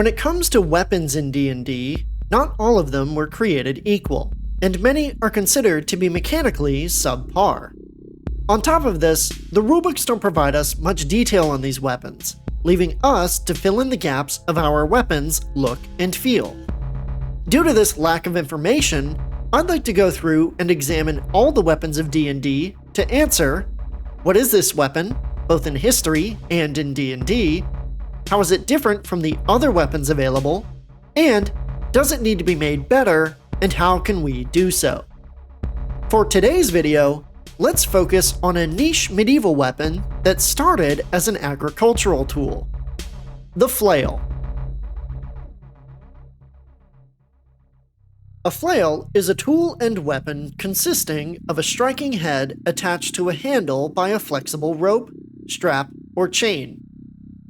When it comes to weapons in D&D, not all of them were created equal, and many are considered to be mechanically subpar. On top of this, the rulebooks don't provide us much detail on these weapons, leaving us to fill in the gaps of how our weapons look and feel. Due to this lack of information, I'd like to go through and examine all the weapons of D&D to answer: what is this weapon, both in history and in D&D? How is it different from the other weapons available? And does it need to be made better, and how can we do so? For today's video, let's focus on a niche medieval weapon that started as an agricultural tool: the flail. A flail is a tool and weapon consisting of a striking head attached to a handle by a flexible rope, strap, or chain.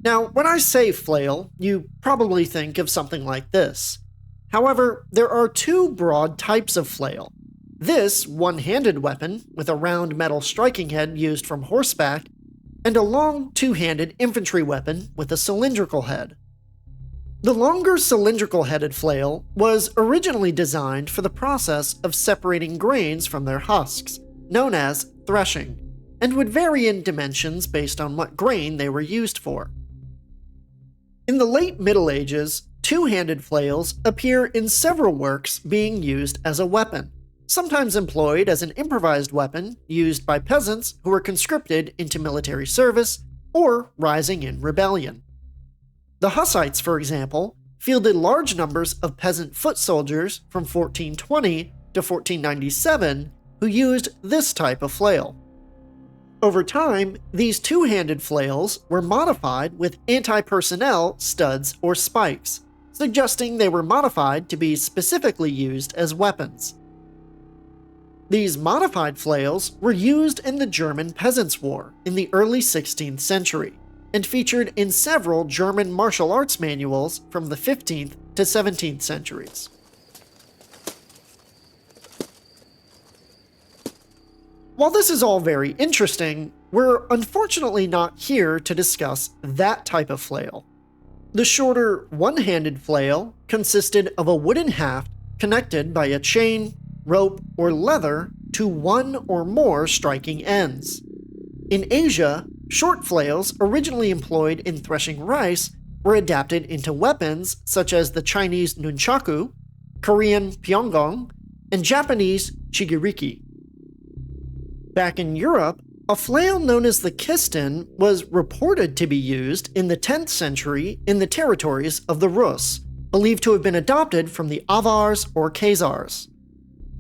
Now, when I say flail, you probably think of something like this. However, there are two broad types of flail. This one-handed weapon, with a round metal striking head used from horseback, and a long two-handed infantry weapon with a cylindrical head. The longer cylindrical-headed flail was originally designed for the process of separating grains from their husks, known as threshing, and would vary in dimensions based on what grain they were used for. In the late Middle Ages, two-handed flails appear in several works being used as a weapon, sometimes employed as an improvised weapon used by peasants who were conscripted into military service or rising in rebellion. The Hussites, for example, fielded large numbers of peasant foot soldiers from 1420 to 1497 who used this type of flail. Over time, these two-handed flails were modified with anti-personnel studs or spikes, suggesting they were modified to be specifically used as weapons. These modified flails were used in the German Peasants' War in the early 16th century, and featured in several German martial arts manuals from the 15th to 17th centuries. While this is all very interesting, we're unfortunately not here to discuss that type of flail. The shorter, one-handed flail consisted of a wooden haft connected by a chain, rope, or leather to one or more striking ends. In Asia, short flails originally employed in threshing rice were adapted into weapons such as the Chinese nunchaku, Korean pyonggong, and Japanese chigiriki. Back in Europe, a flail known as the kiston was reported to be used in the 10th century in the territories of the Rus, believed to have been adopted from the Avars or Khazars.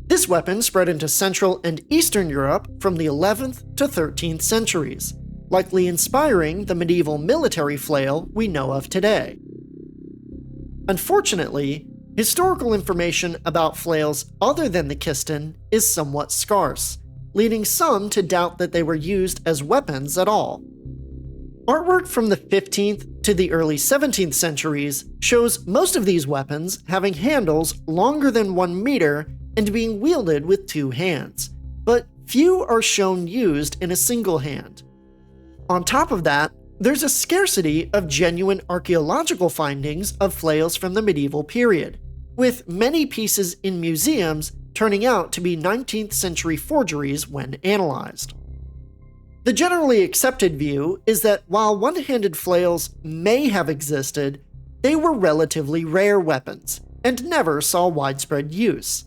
This weapon spread into Central and Eastern Europe from the 11th to 13th centuries, likely inspiring the medieval military flail we know of today. Unfortunately, historical information about flails other than the kiston is somewhat scarce, leading some to doubt that they were used as weapons at all. Artwork from the 15th to the early 17th centuries shows most of these weapons having handles longer than 1 meter and being wielded with two hands, but few are shown used in a single hand. On top of that, there's a scarcity of genuine archaeological findings of flails from the medieval period, with many pieces in museums turning out to be 19th century forgeries when analyzed. The generally accepted view is that while one-handed flails may have existed, they were relatively rare weapons and never saw widespread use.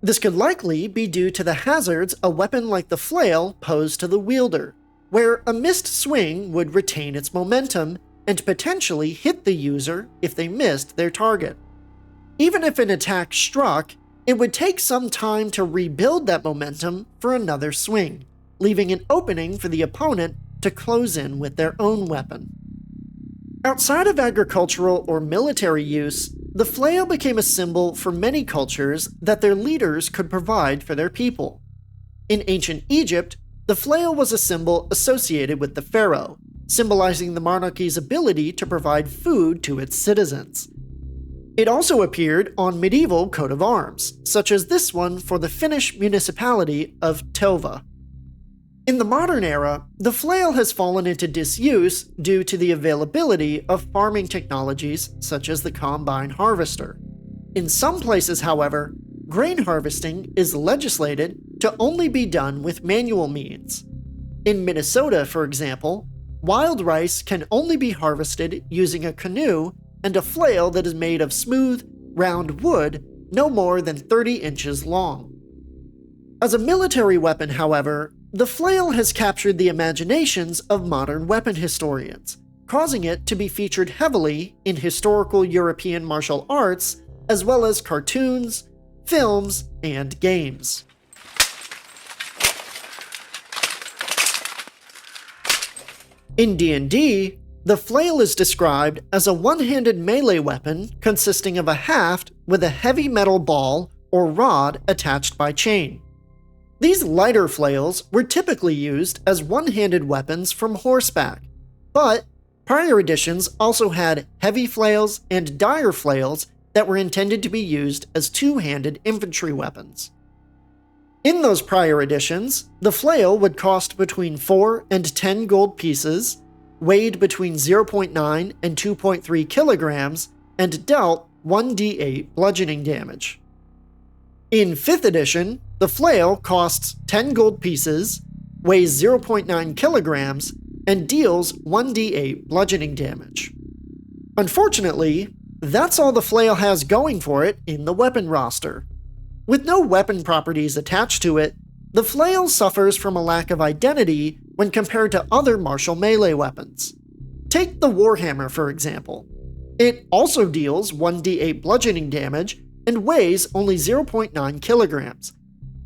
This could likely be due to the hazards a weapon like the flail posed to the wielder, where a missed swing would retain its momentum and potentially hit the user if they missed their target. Even if an attack struck, it would take some time to rebuild that momentum for another swing, leaving an opening for the opponent to close in with their own weapon. Outside of agricultural or military use, the flail became a symbol for many cultures that their leaders could provide for their people. In ancient Egypt, the flail was a symbol associated with the pharaoh, symbolizing the monarchy's ability to provide food to its citizens. It also appeared on medieval coat of arms, such as this one for the Finnish municipality of Tova. In the modern era, the flail has fallen into disuse due to the availability of farming technologies such as the combine harvester. In some places, however, grain harvesting is legislated to only be done with manual means. In Minnesota, for example, wild rice can only be harvested using a canoe and a flail that is made of smooth, round wood no more than 30 inches long. As a military weapon, however, the flail has captured the imaginations of modern weapon historians, causing it to be featured heavily in historical European martial arts as well as cartoons, films, and games. In D&D, the flail is described as a one-handed melee weapon consisting of a haft with a heavy metal ball or rod attached by chain. These lighter flails were typically used as one-handed weapons from horseback, but prior editions also had heavy flails and dire flails that were intended to be used as two-handed infantry weapons. In those prior editions, the flail would cost between 4 and 10 gold pieces, weighed between 0.9 and 2.3 kilograms, and dealt 1d8 bludgeoning damage. In 5th edition, the flail costs 10 gold pieces, weighs 0.9 kilograms, and deals 1d8 bludgeoning damage. Unfortunately, that's all the flail has going for it in the weapon roster. With no weapon properties attached to it, the flail suffers from a lack of identity when compared to other martial melee weapons. Take the warhammer, for example. It also deals 1d8 bludgeoning damage and weighs only 0.9 kilograms,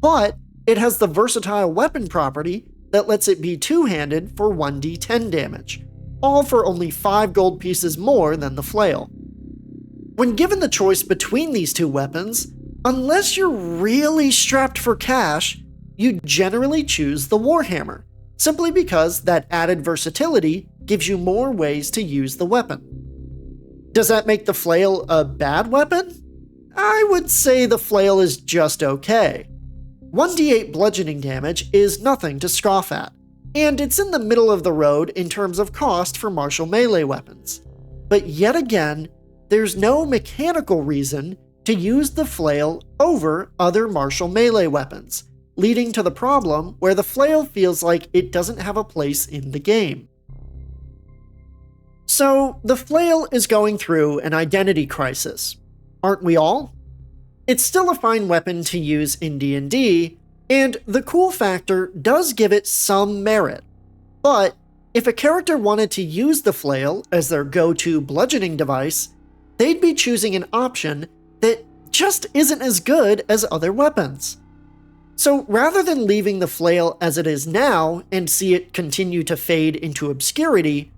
but it has the versatile weapon property that lets it be two-handed for 1d10 damage, all for only 5 gold pieces more than the flail. When given the choice between these two weapons, unless you're really strapped for cash, you generally choose the warhammer, simply because that added versatility gives you more ways to use the weapon. Does that make the flail a bad weapon? I would say the flail is just okay. 1d8 bludgeoning damage is nothing to scoff at, and it's in the middle of the road in terms of cost for martial melee weapons. But yet again, there's no mechanical reason to use the flail over other martial melee weapons, leading to the problem where the flail feels like it doesn't have a place in the game. So, the flail is going through an identity crisis. Aren't we all? It's still a fine weapon to use in D&D, and the cool factor does give it some merit. But if a character wanted to use the flail as their go-to bludgeoning device, they'd be choosing an option that just isn't as good as other weapons. So rather than leaving the flail as it is now and see it continue to fade into obscurity,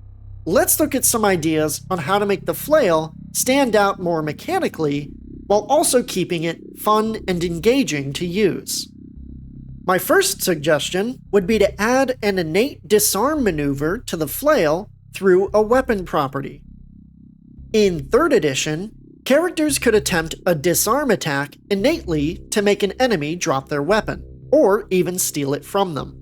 let's look at some ideas on how to make the flail stand out more mechanically while also keeping it fun and engaging to use. My first suggestion would be to add an innate disarm maneuver to the flail through a weapon property. In 3rd edition, characters could attempt a disarm attack innately to make an enemy drop their weapon, or even steal it from them.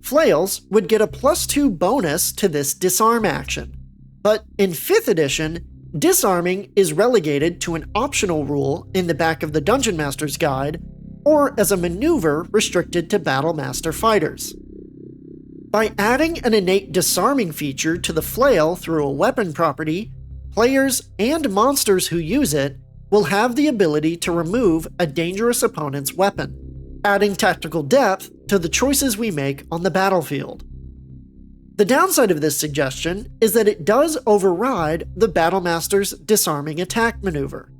Flails would get a +2 bonus to this disarm action, but in 5th edition, disarming is relegated to an optional rule in the back of the Dungeon Master's Guide, or as a maneuver restricted to Battle Master fighters. By adding an innate disarming feature to the flail through a weapon property, players and monsters who use it will have the ability to remove a dangerous opponent's weapon, adding tactical depth to the choices we make on the battlefield. The downside of this suggestion is that it does override the Battlemaster's disarming attack maneuver.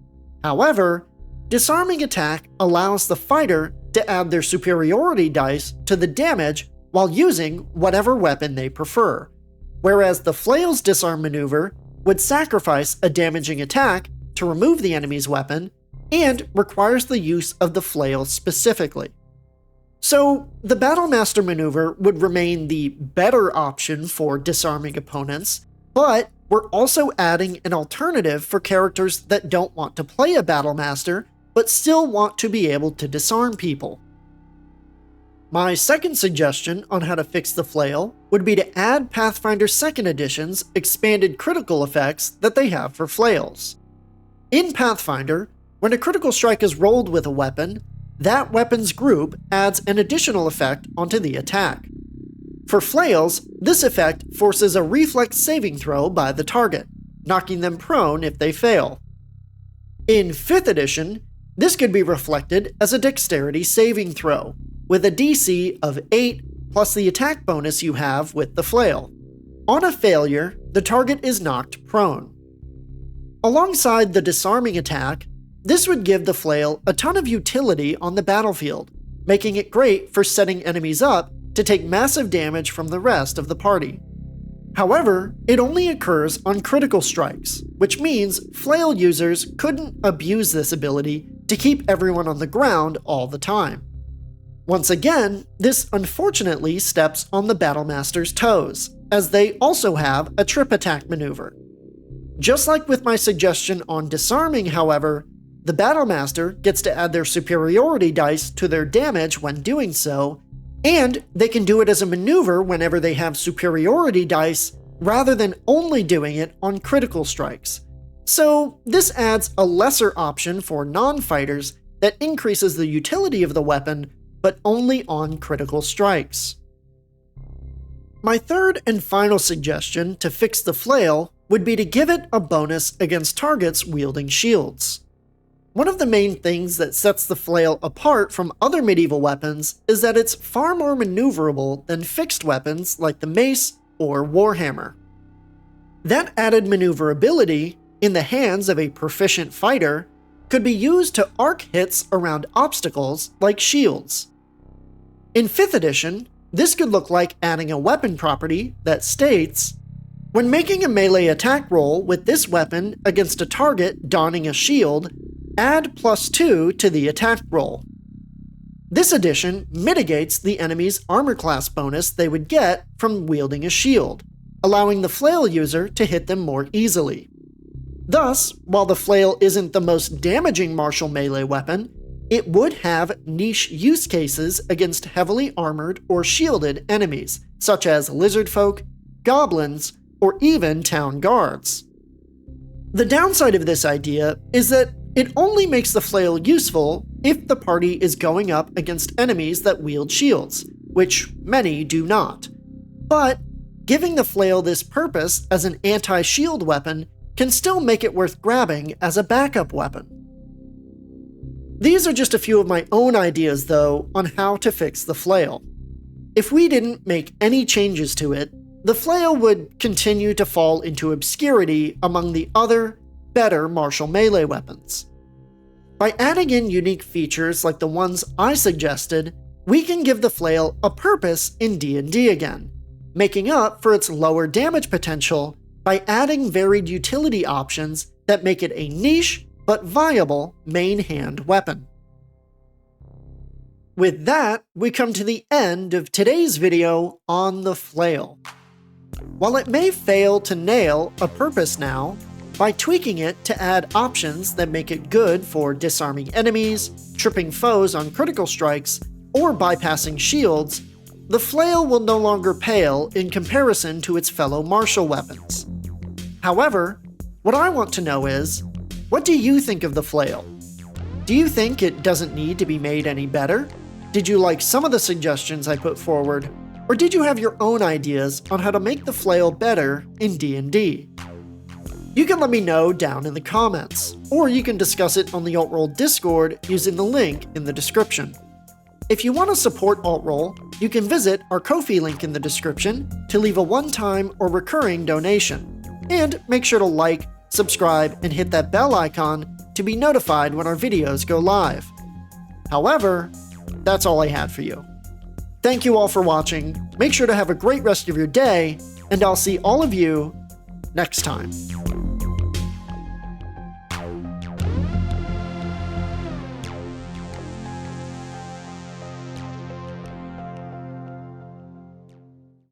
However, disarming attack allows the fighter to add their superiority dice to the damage while using whatever weapon they prefer, whereas the flail's disarm maneuver would sacrifice a damaging attack to remove the enemy's weapon and requires the use of the flail specifically. So, the Battlemaster maneuver would remain the better option for disarming opponents, but we're also adding an alternative for characters that don't want to play a Battlemaster, but still want to be able to disarm people. My second suggestion on how to fix the flail would be to add Pathfinder 2nd Edition's expanded critical effects that they have for flails. In Pathfinder, when a critical strike is rolled with a weapon, that weapon's group adds an additional effect onto the attack. For flails, this effect forces a reflex saving throw by the target, knocking them prone if they fail. In 5th edition, this could be reflected as a dexterity saving throw, with a DC of 8 plus the attack bonus you have with the flail. On a failure, the target is knocked prone. Alongside the disarming attack, this would give the flail a ton of utility on the battlefield, making it great for setting enemies up to take massive damage from the rest of the party. However, it only occurs on critical strikes, which means flail users couldn't abuse this ability to keep everyone on the ground all the time. Once again, this unfortunately steps on the Battlemaster's toes, as they also have a trip attack maneuver. Just like with my suggestion on disarming, however, the Battlemaster gets to add their superiority dice to their damage when doing so, and they can do it as a maneuver whenever they have superiority dice, rather than only doing it on critical strikes. So this adds a lesser option for non-fighters that increases the utility of the weapon, but only on critical strikes. My third and final suggestion to fix the flail would be to give it a bonus against targets wielding shields. One of the main things that sets the flail apart from other medieval weapons is that it's far more maneuverable than fixed weapons like the mace or warhammer. That added maneuverability, in the hands of a proficient fighter, could be used to arc hits around obstacles like shields. In 5th edition, this could look like adding a weapon property that states, when making a melee attack roll with this weapon against a target donning a shield, add +2 to the attack roll. This addition mitigates the enemy's armor class bonus they would get from wielding a shield, allowing the flail user to hit them more easily. Thus, while the flail isn't the most damaging martial melee weapon, it would have niche use cases against heavily armored or shielded enemies, such as lizard folk, goblins, or even town guards. The downside of this idea is that it only makes the flail useful if the party is going up against enemies that wield shields, which many do not. But giving the flail this purpose as an anti-shield weapon can still make it worth grabbing as a backup weapon. These are just a few of my own ideas, though, on how to fix the flail. If we didn't make any changes to it, the flail would continue to fall into obscurity among the other, better martial melee weapons. By adding in unique features like the ones I suggested, we can give the flail a purpose in D&D again, making up for its lower damage potential by adding varied utility options that make it a niche but viable main hand weapon. With that, we come to the end of today's video on the flail. While it may fail to nail a purpose now, by tweaking it to add options that make it good for disarming enemies, tripping foes on critical strikes, or bypassing shields, the flail will no longer pale in comparison to its fellow martial weapons. However, what I want to know is, what do you think of the flail? Do you think it doesn't need to be made any better? Did you like some of the suggestions I put forward? Or did you have your own ideas on how to make the flail better in D&D? You can let me know down in the comments, or you can discuss it on the Altroll Discord using the link in the description. If you want to support Altroll, you can visit our Ko-fi link in the description to leave a one-time or recurring donation. And make sure to like, subscribe, and hit that bell icon to be notified when our videos go live. However, that's all I had for you. Thank you all for watching, make sure to have a great rest of your day, and I'll see all of you next time.